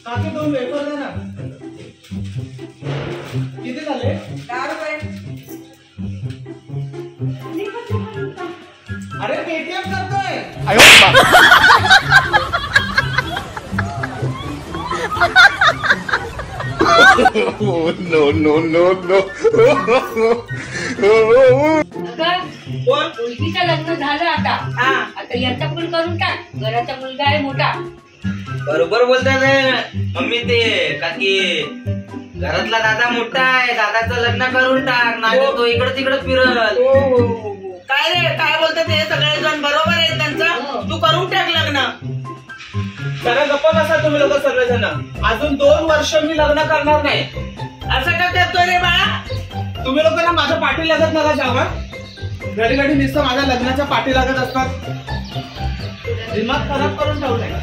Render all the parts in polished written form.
काकी 2 वेफर दे ना. किती झाले? 10 रुपये. अरे पेटीएम करतोय. नो. मुलगीचं लग्न झालं आता याचा पण करून टाक. घराचा मुलगा आहे मोठा. बरोबर बोलतात मम्मी ते काकी. घरातला दादा मोठा आहे. दादाचं लग्न करून टाक. नाही तो इकडं तिकडं फिरल. काय रे काय बोलतात हे सगळे जण बरोबर आहे त्यांचं. तू करून टाक लग्न. जरा गप्पा बसा तुम्ही लोक सर्वजण. अजून 2 वर्ष मी लग्न करणार नाही. असं का करतोय रे बाळा. तुम्ही लोकांना माझ्या पाठी लागत नका जावा. घडी घडी नुसतं माझ्या लग्नाच्या पाठी लागत असतात. दिमाग खराब करून ठेवलाय.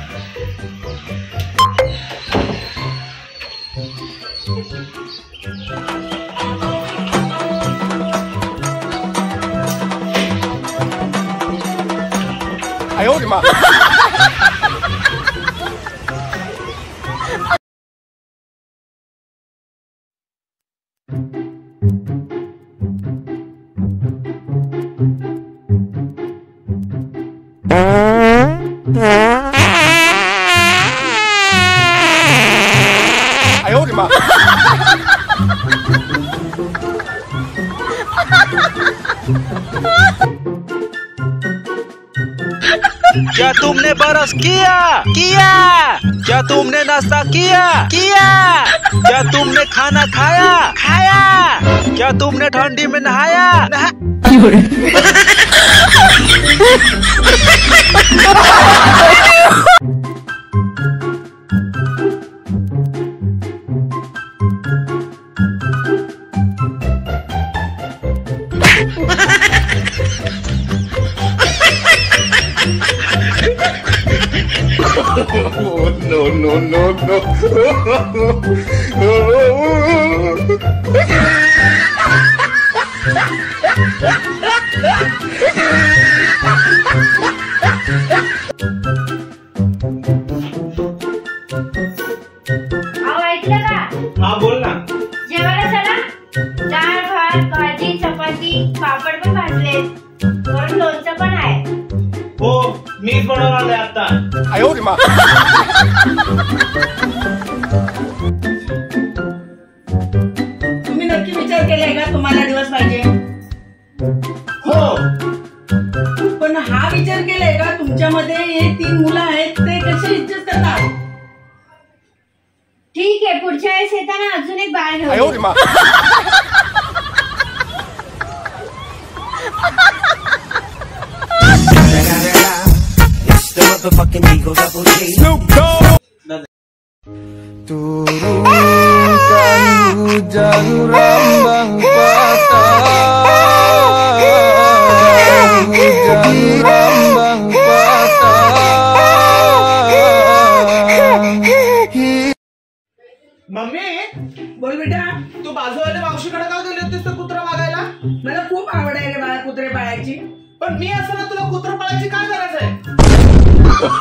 क्या तुमने बरस किया? क्या तुमने नाश्ता किया? क्या तुमने खाना खाया? क्या तुमने ठंडी में नहाया? No. ऐकलं का? हा बोल ना. जेवायला चला. डाळ भात भाजी चपाती पापड पण भाजले. वरून लोणचं पण आहे. हो मीच बनवणार आहे आता. तुम्ही नक्की विचार केलाय का तुम्हाला दिवस पाहिजे? हो. पण हा विचार केलाय का तुमच्यामध्ये हे 3 मुलं आहेत ते कसे इज्जत करतात? ठीक आहे पुढच्या वेळेस येताना अजून एक बाळ घेऊ. Turunkan hujan rambang patah. Hujan rambang patah. Mummy बोल बेटा. तू बाजूवाल्या मावशीकडे का गेली होतीस तर कुत्रा मागायला? मला खूप आवड आहे रे बाळा कुत्रे पाळायची. पण मी असताना तुला कुत्रा पाळायची काय गरज आहे? No.